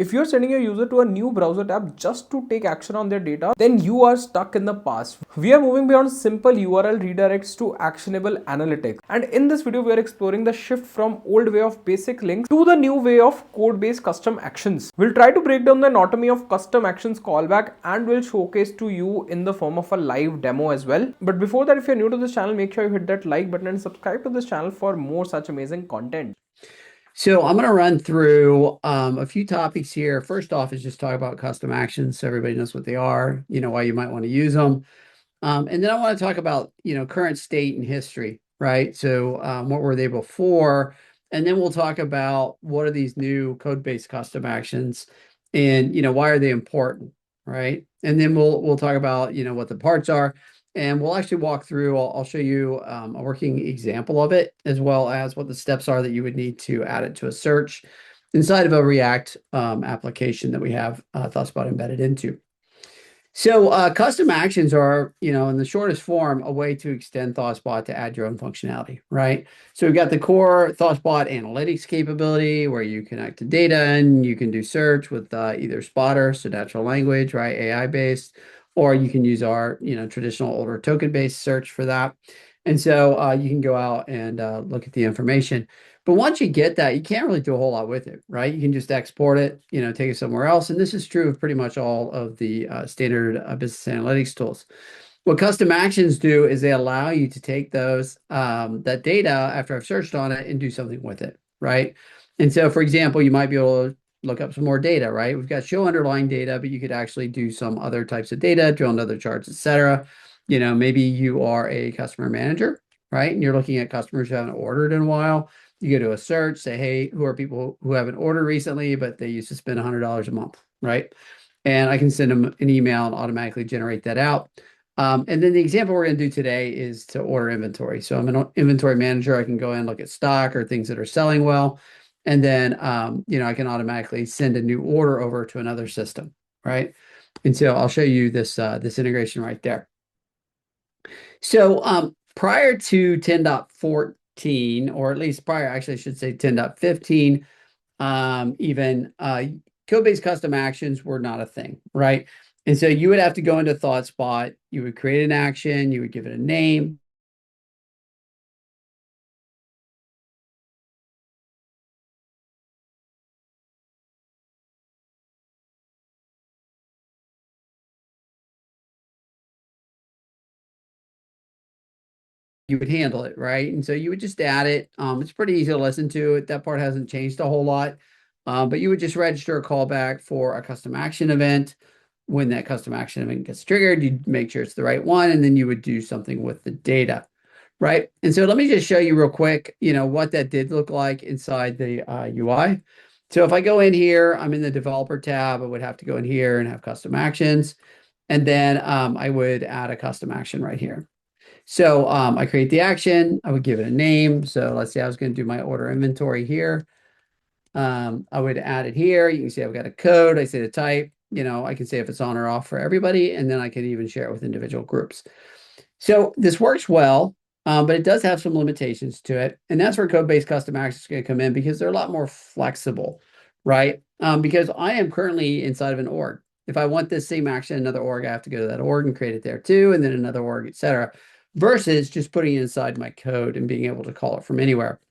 If you're sending a user to a new browser tab just to take action on their data, then you are stuck in the past. We are moving beyond simple URL redirects to actionable analytics. And in this video, we are exploring the shift from old way of basic links to the new way of code-based custom actions. We'll try to break down the anatomy of custom actions callback and will showcase to you in the form of a live demo as well. But before that, if you're new to this channel, make sure you hit that like button and subscribe to this channel for more such amazing content. So I'm going to run through a few topics here. First off is just talk about custom actions so everybody knows what they are, why you might want to use them. And then I want to talk about, current state and history, right? So what were they before? And then we'll talk about what are these new code-based custom actions and, why are they important, right? And then we'll talk about, what the parts are. And we'll actually walk through, I'll show you a working example of it, as well as what the steps are that you would need to add it to a search inside of a React application that we have ThoughtSpot embedded into. So custom actions are, in the shortest form, a way to extend ThoughtSpot to add your own functionality, right? So we've got the core ThoughtSpot analytics capability where you connect to data and you can do search with either Spotter, so natural language, right, AI-based, or you can use our, traditional older token-based search for that. And so you can go out and look at the information. But once you get that, you can't really do a whole lot with it, right? You can just export it, take it somewhere else. And this is true of pretty much all of the standard business analytics tools. What custom actions do is they allow you to take those that data after I've searched on it and do something with it, right? And so, for example, you might be able to look up some more data, right? We've got show underlying data, but you could actually do some other types of data, drill into other charts, etc. Maybe you are a customer manager, right? And you're looking at customers who haven't ordered in a while. You go to a search, say, hey, who are people who haven't ordered recently, but they used to spend $100 a month, right? And I can send them an email and automatically generate that out. And then the example we're going to do today is to order inventory. So I'm an inventory manager. I can go in and look at stock or things that are selling well. And then, I can automatically send a new order over to another system, right? And so I'll show you this integration right there. So prior to 10.14, or at least prior, actually, I should say 10.15, even code-based custom actions were not a thing, right? And so you would have to go into ThoughtSpot, you would create an action, you would give it a name. You would handle it, right? And so you would just add it. It's pretty easy to listen to it. That part hasn't changed a whole lot. But you would just register a callback for a custom action event. When that custom action event gets triggered, you'd make sure it's the right one, and then you would do something with the data, right? And so let me just show you real quick, what that did look like inside the UI. So if I go in here, I'm in the developer tab. I would have to go in here and have custom actions. And then I would add a custom action right here. So I create the action. I would give it a name. So let's say I was going to do my order inventory here. I would add it here. You can see I've got a code. I say the type. I can say if it's on or off for everybody, and then I can even share it with individual groups. So this works well, but it does have some limitations to it. And that's where code-based custom actions is going to come in because they're a lot more flexible, right? Because I am currently inside of an org. If I want this same action in another org, I have to go to that org and create it there too, and then another org, etc. Versus just putting it inside my code and being able to call it from anywhere.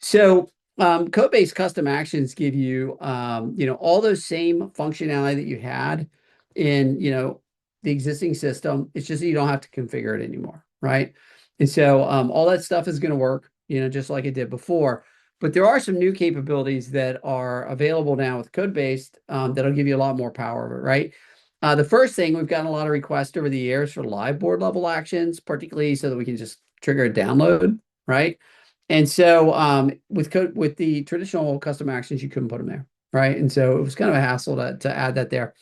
So code-based custom actions give you, all those same functionality that you had in, the existing system. It's just that you don't have to configure it anymore, right? And so all that stuff is going to work, just like it did before. But there are some new capabilities that are available now with code-based that'll give you a lot more power of it, right? The first thing, we've gotten a lot of requests over the years for Liveboard level actions, particularly so that we can just trigger a download, right? And so with the traditional custom actions, you couldn't put them there, right? And so it was kind of a hassle to add that there.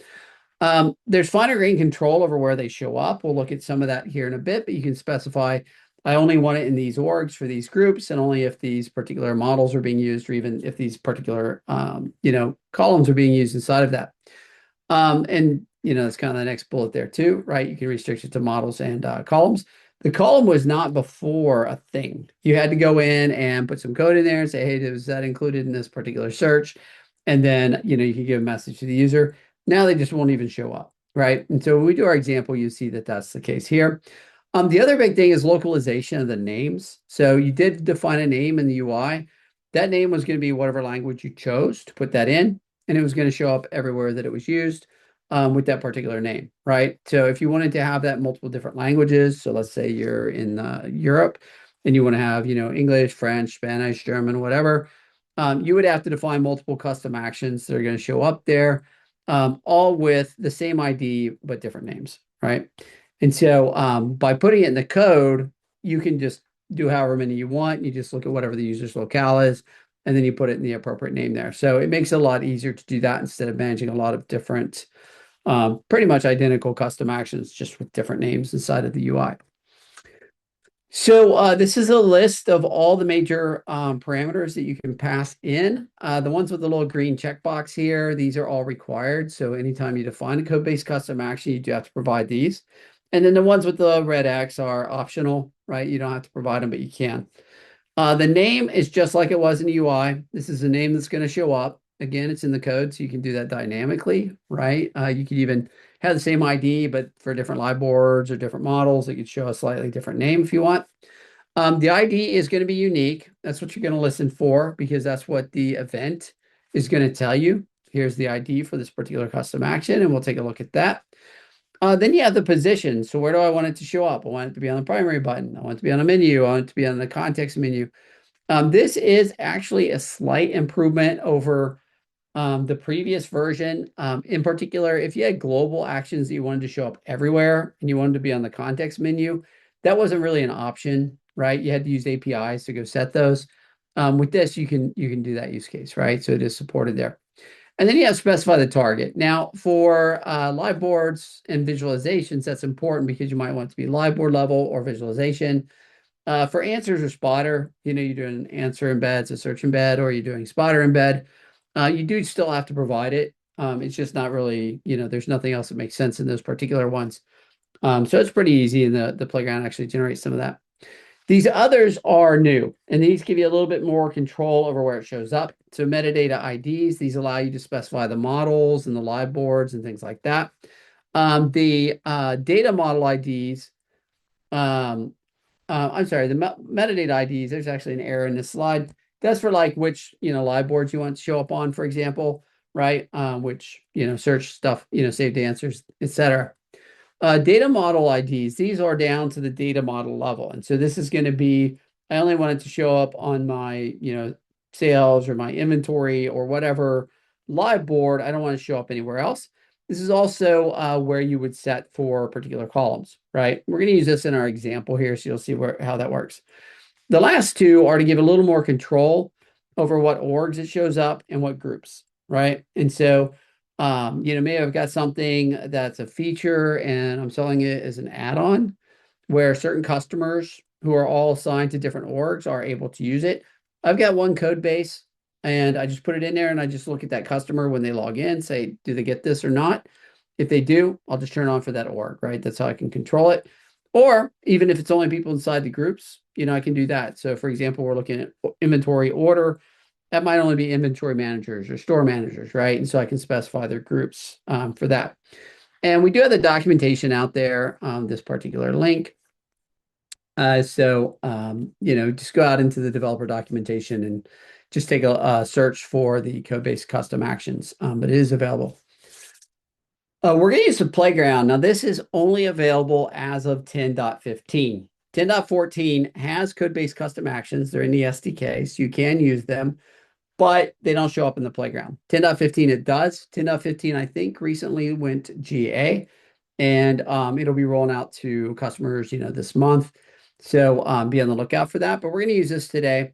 There's finer grained control over where they show up. We'll look at some of that here in a bit, but you can specify, I only want it in these orgs for these groups, and only if these particular models are being used, or even if these particular, columns are being used inside of that. And that's kind of the next bullet there too, right? You can restrict it to models and columns. The column was not before a thing. You had to go in and put some code in there and say, hey, was that included in this particular search? And then, you can give a message to the user. Now they just won't even show up, right? And so when we do our example, you see that that's the case here. The other big thing is localization of the names. So you did define a name in the UI. That name was going to be whatever language you chose to put that in, and it was going to show up everywhere that it was used with that particular name, right? So if you wanted to have that in multiple different languages, so let's say you're in Europe and you want to have, English, French, Spanish, German, whatever, you would have to define multiple custom actions that are going to show up there, all with the same ID but different names, right? And so by putting it in the code, you can just do however many you want. You just look at whatever the user's locale is, and then you put it in the appropriate name there. So it makes it a lot easier to do that instead of managing a lot of different, pretty much identical custom actions, just with different names inside of the UI. So this is a list of all the major parameters that you can pass in. The ones with the little green checkbox here, these are all required. So anytime you define a code-based custom action, you do have to provide these. And then the ones with the red X are optional, right? You don't have to provide them, but you can. The name is just like it was in the UI. This is the name that's going to show up. Again, it's in the code, so you can do that dynamically, right? You could even have the same ID, but for different Liveboards or different models, it could show a slightly different name if you want. The ID is going to be unique. That's what you're going to listen for, because that's what the event is going to tell you. Here's the ID for this particular custom action, and we'll take a look at that. Then you have the position. So where do I want it to show up? I want it to be on the primary button. I want it to be on a menu. I want it to be on the context menu. This is actually a slight improvement over the previous version. In particular, if you had global actions that you wanted to show up everywhere and you wanted to be on the context menu, that wasn't really an option, right? You had to use APIs to go set those. With this, you can do that use case, right? So it is supported there. And then you have to specify the target. Now, for Liveboards and visualizations, that's important because you might want it to be Liveboard level or visualization. For answers or spotter, you're doing answer embeds, a search embed, or you're doing spotter embed. You do still have to provide it. It's just not really, there's nothing else that makes sense in those particular ones. So it's pretty easy, and the playground actually generates some of that. These others are new, and these give you a little bit more control over where it shows up. So metadata IDs, these allow you to specify the models and the live boards and things like that. The data model IDs, I'm sorry, the metadata IDs, there's actually an error in this slide. That's for like which, live boards you want to show up on, for example, right? Which, search stuff, saved answers, etc. Data model IDs, these are down to the data model level. And so this is going to be, I only want it to show up on my, sales or my inventory or whatever live board. I don't want to show up anywhere else. This is also where you would set for particular columns, right? We're going to use this in our example here, so you'll see how that works. The last two are to give a little more control over what orgs it shows up and what groups, right? And so maybe I've got something that's a feature and I'm selling it as an add-on where certain customers who are all assigned to different orgs are able to use it. I've got one code base and I just put it in there and I just look at that customer when they log in, say, do they get this or not? If they do, I'll just turn on for that org, right? That's how I can control it. Or even if it's only people inside the groups, I can do that. So for example, we're looking at inventory order. That might only be inventory managers or store managers, right? And so I can specify their groups for that. And we do have the documentation out there on this particular link. Just go out into the developer documentation and just take a search for the code-based custom actions, but it is available. We're going to use the playground. Now, this is only available as of 10.15. 10.14 has code-based custom actions. They're in the SDK, so you can use them, but they don't show up in the playground. 10.15 it does. 10.15, I think, recently went GA, and it'll be rolling out to customers, this month. So be on the lookout for that. But we're going to use this today.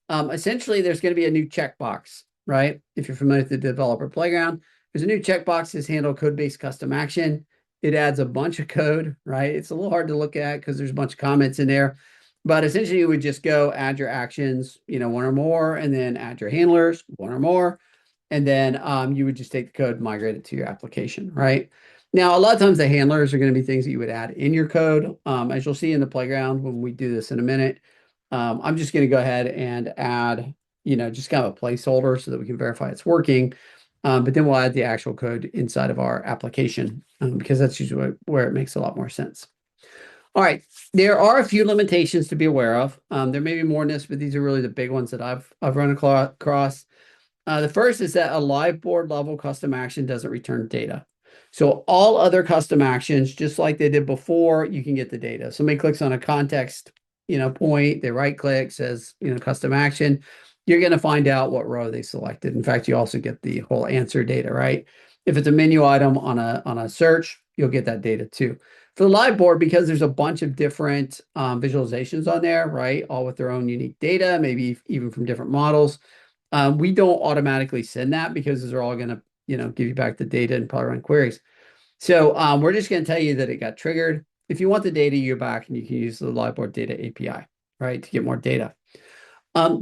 Essentially, there's going to be a new checkbox, right? If you're familiar with the developer playground, there's a new checkbox that's handle code-based custom action. It adds a bunch of code, right? It's a little hard to look at because there's a bunch of comments in there. But essentially, you would just go add your actions, one or more, and then add your handlers, one or more. And then you would just take the code and migrate it to your application, right? Now, a lot of times the handlers are going to be things that you would add in your code. As you'll see in the playground when we do this in a minute, I'm just going to go ahead and add just kind of a placeholder so that we can verify it's working. But then we'll add the actual code inside of our application because that's usually where it makes a lot more sense. All right, there are a few limitations to be aware of. There may be more in this, but these are really the big ones that I've run across. The first is that a Liveboard level custom action doesn't return data. So all other custom actions, just like they did before, you can get the data. Somebody clicks on a context, point, they right click, says, custom action. You're going to find out what row they selected. In fact, you also get the whole answer data, right? If it's a menu item on a search, you'll get that data too. For the Liveboard, because there's a bunch of different visualizations on there, right? All with their own unique data, maybe even from different models. We don't automatically send that because those are all going to, give you back the data and probably run queries. So we're just going to tell you that it got triggered. If you want the data, you go back and you can use the Liveboard data API, right, to get more data.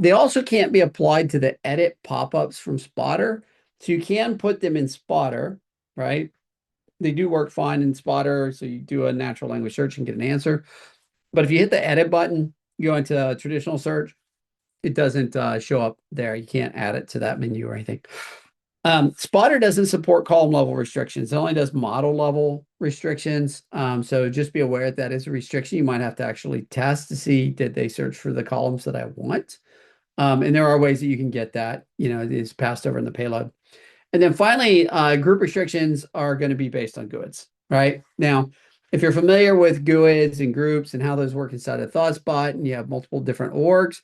They also can't be applied to the edit pop-ups from Spotter. So you can put them in Spotter, right? They do work fine in Spotter. So you do a natural language search and get an answer. But if you hit the edit button, you go into traditional search, it doesn't show up there. You can't add it to that menu or anything. Spotter doesn't support column level restrictions. It only does model level restrictions. So just be aware that is a restriction. You might have to actually test to see, did they search for the columns that I want? And there are ways that you can get that, it is passed over in the payload. And then finally, group restrictions are going to be based on GUIDs, right? Now, if you're familiar with GUIDs and groups and how those work inside of ThoughtSpot, and you have multiple different orgs,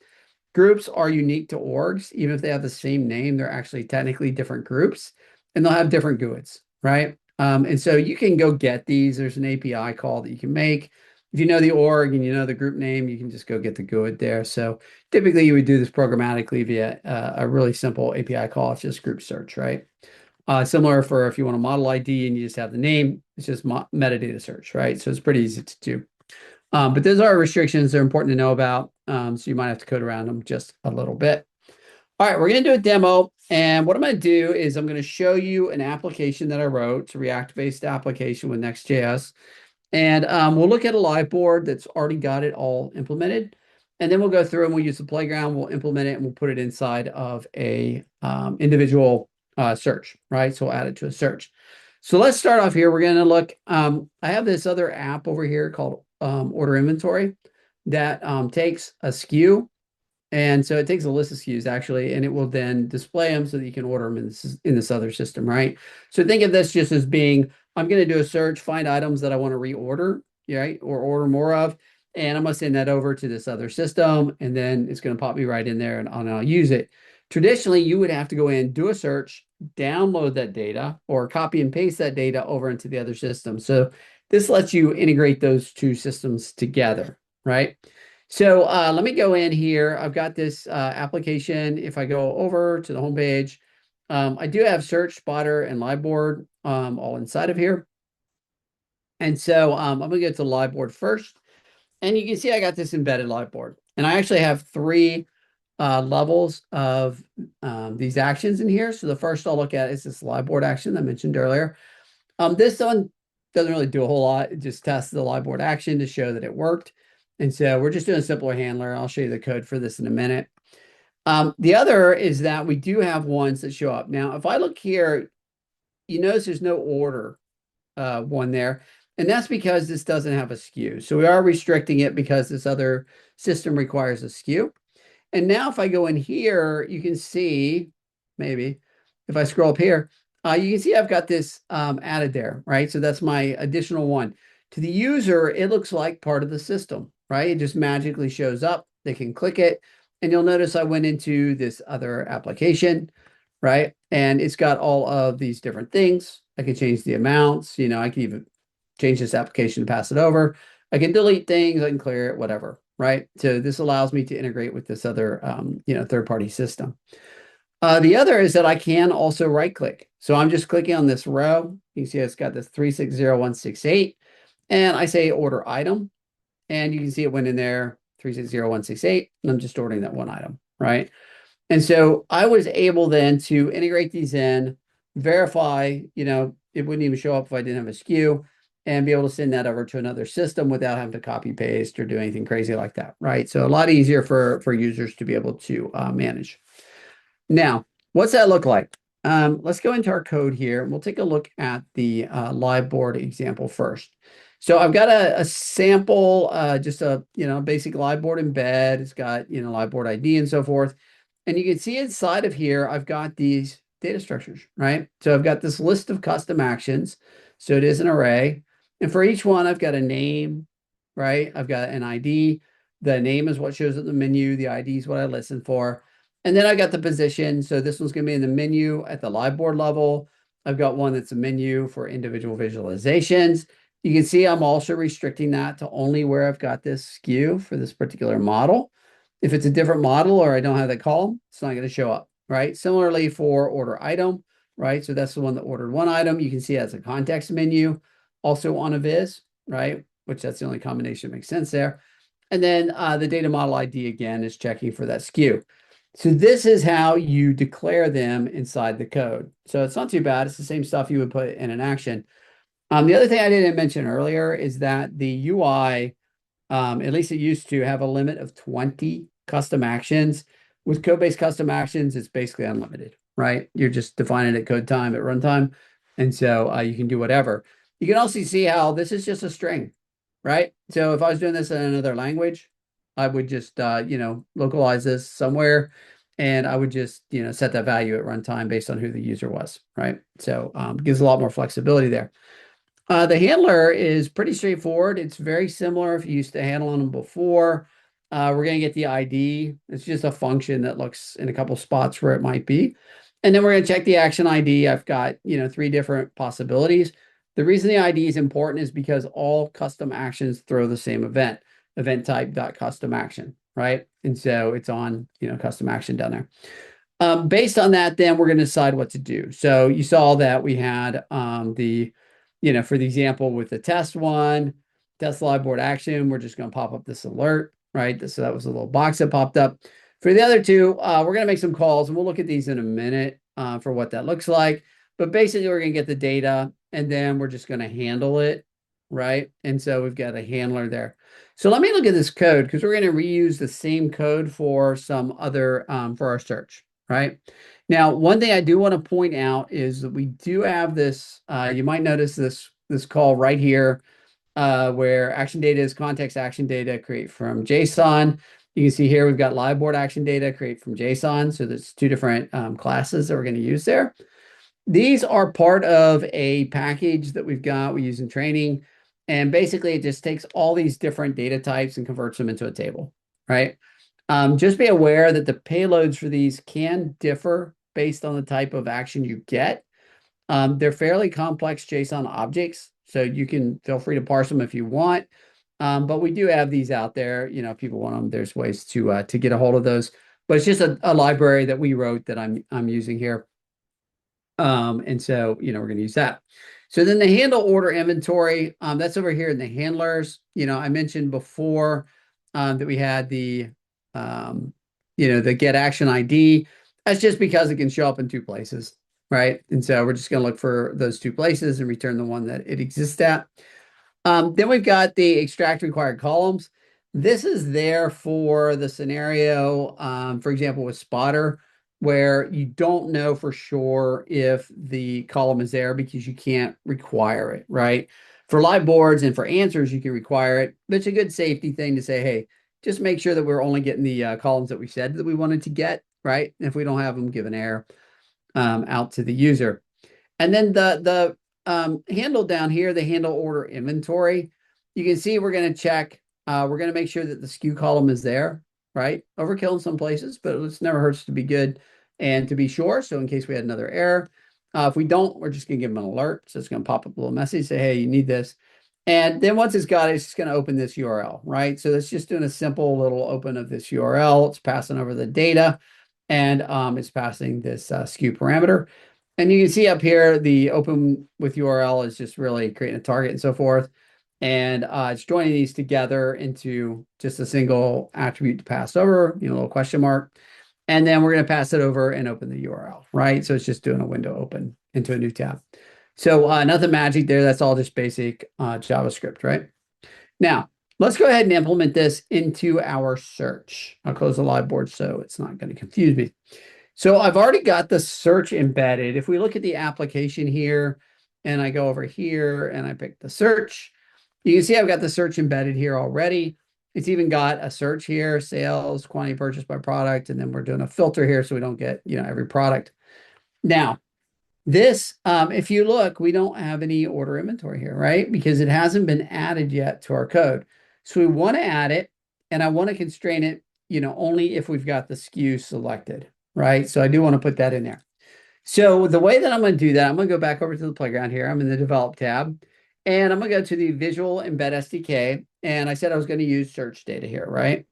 groups are unique to orgs. Even if they have the same name, they're actually technically different groups, and they'll have different GUIDs, right? And so you can go get these. There's an API call that you can make. If you know the org and you know the group name, you can just go get the GUID there. So typically you would do this programmatically via a really simple API call. It's just group search, right? Similar for if you want a model ID and you just have the name, it's just metadata search, right? So it's pretty easy to do. But those are restrictions they're important to know about. So you might have to code around them just a little bit. All right, we're going to do a demo. And what I'm going to do is I'm going to show you an application that I wrote. It's a React-based application with Next.js. And we'll look at a Liveboard that's already got it all implemented. And then we'll go through and we'll use the playground. We'll implement it and we'll put it inside of a individual search, right? So we'll add it to a search. So let's start off here. We're going to look. I have this other app over here called Order Inventory that takes a SKU. And so it takes a list of SKUs actually, and it will then display them so that you can order them in this other system, right? So think of this just as being, I'm going to do a search, find items that I want to reorder, right? Or order more of. And I'm going to send that over to this other system. And then it's going to pop me right in there and I'll use it. Traditionally, you would have to go in, do a search, download that data, or copy and paste that data over into the other system. So this lets you integrate those two systems together, right? So let me go in here. I've got this application. If I go over to the home page, I do have Search, Spotter, and Liveboard all inside of here. And so I'm going to get to Liveboard first. And you can see I got this embedded Liveboard. And I actually have three levels of these actions in here. So the first I'll look at is this Liveboard action I mentioned earlier. This one doesn't really do a whole lot. It just tests the Liveboard action to show that it worked. And so we're just doing a simpler handler. I'll show you the code for this in a minute. The other is that we do have ones that show up. Now, if I look here, you notice there's no order one there. And that's because this doesn't have a SKU. So we are restricting it because this other system requires a SKU. And now if I go in here, you can see, maybe, if I scroll up here, you can see I've got this added there, right? So that's my additional one. To the user, it looks like part of the system, right? It just magically shows up. They can click it. And you'll notice I went into this other application, right? And it's got all of these different things. I can change the amounts. I can even change this application to pass it over. I can delete things. I can clear it, whatever, right? So this allows me to integrate with this other, third-party system. The other is that I can also right-click. So I'm just clicking on this row. You can see it's got this 360168. And I say order item. And you can see it went in there, 360168. And I'm just ordering that one item, right? And so I was able then to integrate these in, verify, it wouldn't even show up if I didn't have a SKU, and be able to send that over to another system without having to copy paste or do anything crazy like that, right? So a lot easier for users to be able to manage. Now, what's that look like? Let's go into our code here and we'll take a look at the Liveboard example first. So I've got a sample, just a basic Liveboard embed. It's got Liveboard ID and so forth. And you can see inside of here, I've got these data structures, right? So I've got this list of custom actions. So it is an array. And for each one, I've got a name, right? I've got an ID. The name is what shows up in the menu. The ID is what I listen for. And then I got the position. So this one's going to be in the menu at the Liveboard level. I've got one that's a menu for individual visualizations. You can see I'm also restricting that to only where I've got this SKU for this particular model. If it's a different model or I don't have that column, it's not going to show up, right? Similarly for order item, right? So that's the one that ordered one item. You can see it as a context menu, also on a viz, right? Which that's the only combination that makes sense there. And then the data model ID again is checking for that SKU. So this is how you declare them inside the code. So it's not too bad. It's the same stuff you would put in an action. The other thing I didn't mention earlier is that the UI, at least it used to have a limit of 20 custom actions. With code-based custom actions, it's basically unlimited, right? You're just defining it code time at runtime. And so you can do whatever. You can also see how this is just a string, right? So if I was doing this in another language, I would just, localize this somewhere and I would just, set that value at runtime based on who the user was, right? So gives a lot more flexibility there. The handler is pretty straightforward. It's very similar if you used to handle them before. We're going to get the ID. It's just a function that looks in a couple spots where it might be. And then we're going to check the action ID. I've got, 3 different possibilities. The reason the ID is important is because all custom actions throw the same event type.custom action, right? And so it's on, custom action down there. Based on that, then we're going to decide what to do. So you saw that we had for the example with the test one, test Liveboard action, we're just going to pop up this alert, right? So that was a little box that popped up. For the other two, we're going to make some calls and we'll look at these in a minute for what that looks like. But basically, we're going to get the data and then we're just going to handle it, right? And so we've got a handler there. So let me look at this code because we're going to reuse the same code for some other, for our search, right? Now, one thing I do want to point out is that we do have this, you might notice this call right here, where action data is context action data create from JSON. You can see here we've got Liveboard action data create from JSON. So there's 2 different classes that we're going to use there. These are part of a package that we use in training. And basically it just takes all these different data types and converts them into a table, right? Just be aware that the payloads for these can differ based on the type of action you get. They're fairly complex JSON objects, so you can feel free to parse them if you want. But we do have these out there. If people want them, there's ways to get a hold of those. But it's just a library that we wrote that I'm using here. And so, we're going to use that. So then the handle order inventory, that's over here in the handlers. I mentioned before that we had the get action ID. That's just because it can show up in 2 places, right? And so we're just going to look for those 2 places and return the one that it exists at. Then we've got the extract required columns. This is there for the scenario, for example, with Spotter, where you don't know for sure if the column is there because you can't require it, right? For Liveboards and for answers, you can require it, but it's a good safety thing to say, hey, just make sure that we're only getting the columns that we said that we wanted to get, right? And if we don't have them, give an error out to the user. And then the handle down here, the handle order inventory, you can see we're going to check, we're going to make sure that the SKU column is there, right? Overkill in some places, but it never hurts to be good and to be sure. So in case we had another error, if we don't, we're just going to give them an alert. So it's going to pop up a little message, say, hey, you need this. And then once it's got it, it's just going to open this URL, right? So it's just doing a simple little open of this URL. It's passing over the data and it's passing this SKU parameter. And you can see up here, the open with URL is just really creating a target and so forth. And it's joining these together into just a single attribute to pass over, a little question mark. And then we're going to pass it over and open the URL, right? So it's just doing a window open into a new tab. So nothing magic there. That's all just basic JavaScript, right? Now, let's go ahead and implement this into our search. I'll close the Liveboard so it's not going to confuse me. So I've already got the search embedded. If we look at the application here and I go over here and I pick the search, you can see I've got the search embedded here already. It's even got a search here, sales, quantity purchased by product, and then we're doing a filter here so we don't get, every product. Now, this, if you look, we don't have any order inventory here, right? Because it hasn't been added yet to our code. So we want to add it, and I want to constrain it, only if we've got the SKU selected, right? So I do want to put that in there. So the way that I'm going to do that, I'm going to go back over to the playground here. I'm in the develop tab, and I'm going to go to the visual embed SDK. And I said I was going to use search data here, right?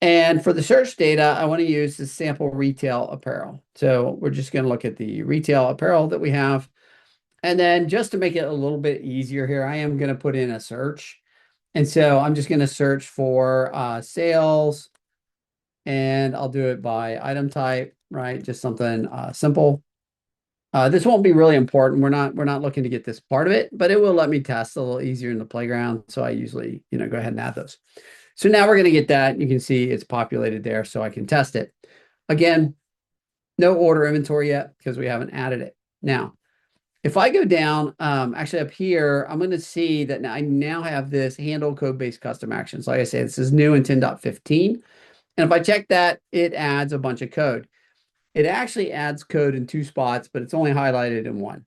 And for the search data, I want to use the sample retail apparel. So we're just going to look at the retail apparel that we have. And then just to make it a little bit easier here, I am going to put in a search. And so I'm just going to search for sales, and I'll do it by item type, right? Just something simple. This won't be really important. We're not looking to get this part of it, but it will let me test a little easier in the playground. So I usually, go ahead and add those. So now we're going to get that. You can see it's populated there so I can test it. Again, no order inventory yet because we haven't added it. Now, if I go down, actually up here, I'm going to see that I now have this handle code-based custom actions. Like I said, this is new in 10.15. And if I check that, it adds a bunch of code. It actually adds code in 2 spots, but it's only highlighted in 1.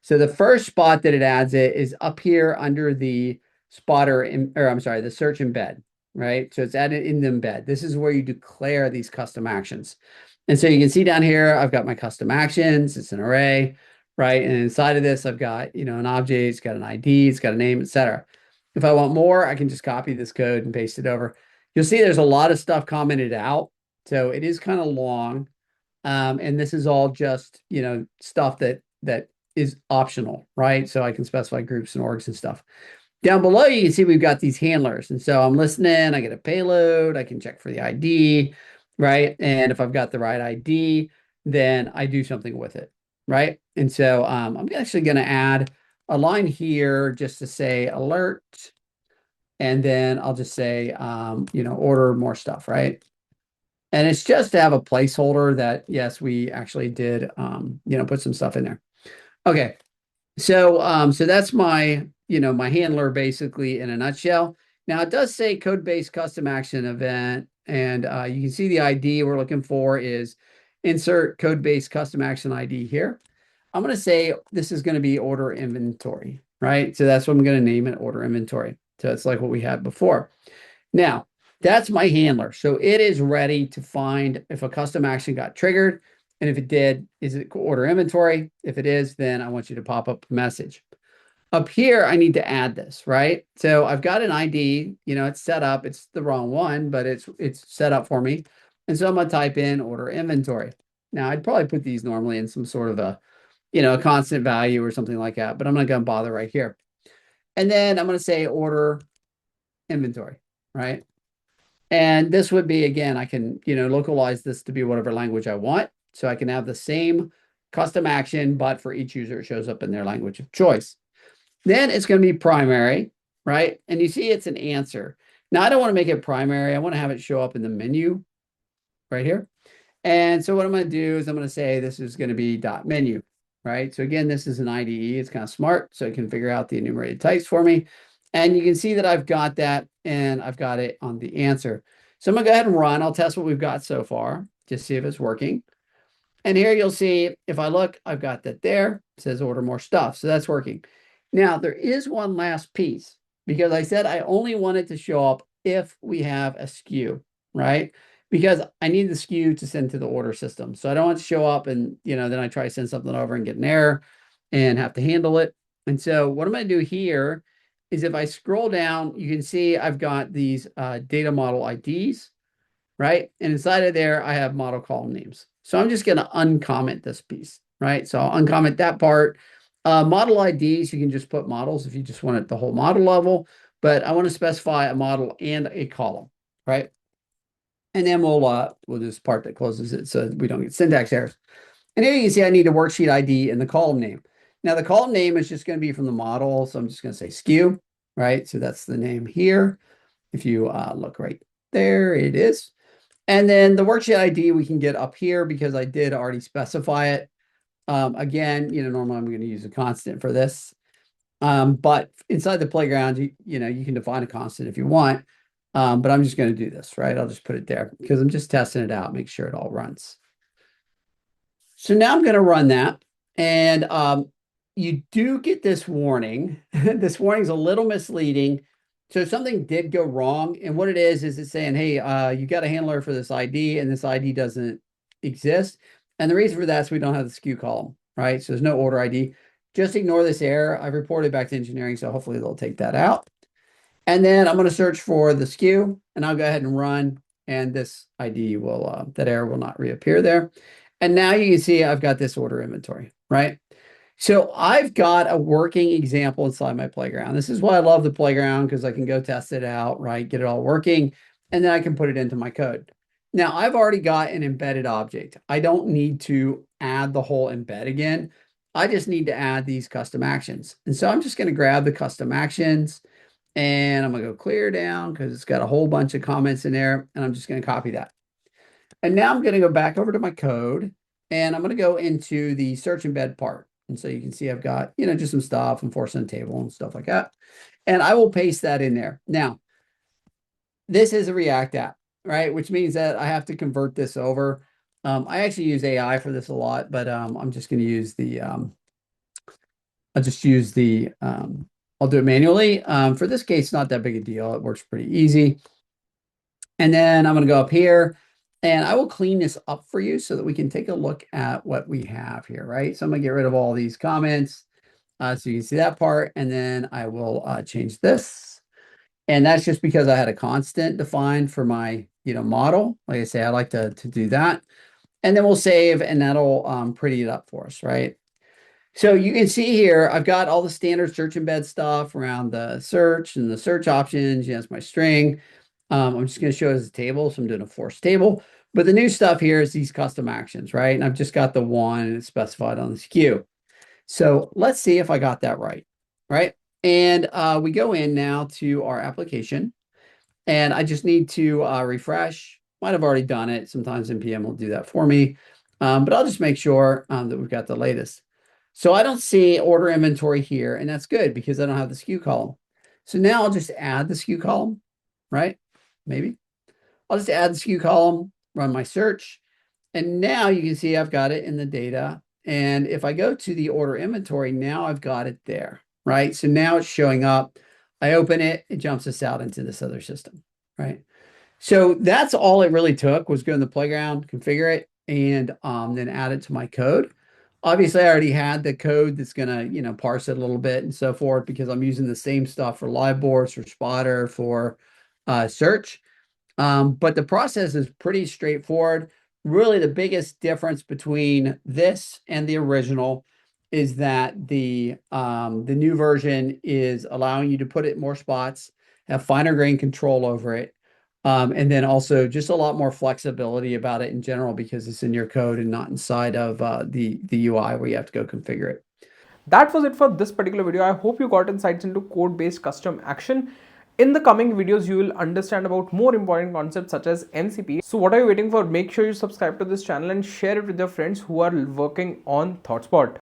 So the first spot that it adds it is up here under the the search embed, right? So it's added in the embed. This is where you declare these custom actions. And so you can see down here, I've got my custom actions. It's an array, right? And inside of this, I've got, an object, it's got an ID, it's got a name, etc. If I want more, I can just copy this code and paste it over. You'll see there's a lot of stuff commented out. So it is kind of long. And this is all just, stuff that is optional, right? So I can specify groups and orgs and stuff. Down below, you can see we've got these handlers. And so I'm listening, I get a payload, I can check for the ID, right? And if I've got the right ID, then I do something with it, right? And so I'm actually going to add a line here just to say alert. And then I'll just say, order more stuff, right? And it's just to have a placeholder that, yes, we actually did, put some stuff in there. Okay. So that's my, my handler basically in a nutshell. Now it does say code-based custom action event, and you can see the ID we're looking for is insert code-based custom action ID here. I'm going to say this is going to be order inventory, right? So that's what I'm going to name it, order inventory. So it's like what we had before. Now, that's my handler. So it is ready to find if a custom action got triggered. And if it did, is it order inventory? If it is, then I want you to pop up a message. Up here, I need to add this, right? So I've got an ID, it's set up. It's the wrong one, but it's set up for me. And so I'm going to type in order inventory. Now, I'd probably put these normally in some sort of a, a constant value or something like that, but I'm not going to bother right here. And then I'm going to say order inventory, right? And this would be, again, I can, localize this to be whatever language I want. So I can have the same custom action, but for each user, it shows up in their language of choice. Then it's going to be primary, right? And you see it's an answer. Now, I don't want to make it primary. I want to have it show up in the menu right here. And so what I'm going to do is I'm going to say this is going to be .menu, right? So again, this is an IDE. It's kind of smart. So it can figure out the enumerated types for me. And you can see that I've got that and I've got it on the answer. So I'm going to go ahead and run. I'll test what we've got so far, just see if it's working. And here you'll see, if I look, I've got that there. It says order more stuff. So that's working. Now, there is one last piece because I said I only want it to show up if we have a SKU, right? Because I need the SKU to send to the order system. So I don't want it to show up and, then I try to send something over and get an error and have to handle it. And so what I'm going to do here is if I scroll down, you can see I've got these data model IDs, right? And inside of there, I have model column names. So I'm just going to uncomment this piece, right? So I'll uncomment that part. Model IDs, you can just put models if you just want it at the whole model level, but I want to specify a model and a column, right? And then we'll do this part that closes it so we don't get syntax errors. And here you can see I need a worksheet ID and the column name. Now the column name is just going to be from the model. So I'm just going to say SKU, right? So that's the name here. If you look right there, it is. And then the worksheet ID we can get up here because I did already specify it. Again, normally I'm going to use a constant for this. But inside the playground, you can define a constant if you want. But I'm just going to do this, right? I'll just put it there because I'm just testing it out, make sure it all runs. So now I'm going to run that. And you do get this warning. This warning is a little misleading. So something did go wrong. And what it is it's saying, hey, you got a handler for this ID and this ID doesn't exist. And the reason for that is we don't have the SKU column, right? So there's no order ID. Just ignore this error. I've reported back to engineering, so hopefully they'll take that out. And then I'm going to search for the SKU and I'll go ahead and run. And this ID will, that error will not reappear there. And now you can see I've got this order inventory, right? So I've got a working example inside my playground. This is why I love the playground, because I can go test it out, right? Get it all working, and then I can put it into my code. Now I've already got an embedded object. I don't need to add the whole embed again. I just need to add these custom actions. And so I'm just going to grab the custom actions and I'm going to go clear down because it's got a whole bunch of comments in there. And I'm just going to copy that. And now I'm going to go back over to my code and I'm going to go into the search embed part. And so you can see I've got, just some stuff and force on table and stuff like that. And I will paste that in there. Now, this is a React app, right? Which means that I have to convert this over. I actually use AI for this a lot, but I'm just going to use I'll do it manually. For this case, not that big a deal. It works pretty easy. And then I'm going to go up here and I will clean this up for you so that we can take a look at what we have here, right? So I'm going to get rid of all these comments so you can see that part. And then I will change this. And that's just because I had a constant defined for my, model. Like I say, I like to do that. And then we'll save and that'll pretty it up for us, right? So you can see here, I've got all the standard search embed stuff around the search and the search options. Yes, my string. I'm just going to show it as a table. So I'm doing a force table. But the new stuff here is these custom actions, right? And I've just got the one and it's specified on the SKU. So let's see if I got that right, right? And we go in now to our application. And I just need to refresh. Might have already done it. Sometimes NPM will do that for me. But I'll just make sure that we've got the latest. So I don't see order inventory here, and that's good because I don't have the SKU column. So now I'll just add the SKU column, right? Maybe. I'll just add the SKU column, run my search, and now you can see I've got it in the data. And if I go to the order inventory, now I've got it there, right? So now it's showing up. I open it, it jumps us out into this other system, right? So that's all it really took was go in the playground, configure it, and then add it to my code. Obviously, I already had the code that's going to, parse it a little bit and so forth because I'm using the same stuff for Liveboards, for Spotter, for search. But the process is pretty straightforward. Really, the biggest difference between this and the original is that the new version is allowing you to put it in more spots, have finer grain control over it. And then also just a lot more flexibility about it in general because it's in your code and not inside of the UI where you have to go configure it. That was it for this particular video. I hope you got insights into code-based custom action. In the coming videos, you will understand about more important concepts such as MCP. So what are you waiting for? Make sure you subscribe to this channel and share it with your friends who are working on ThoughtSpot.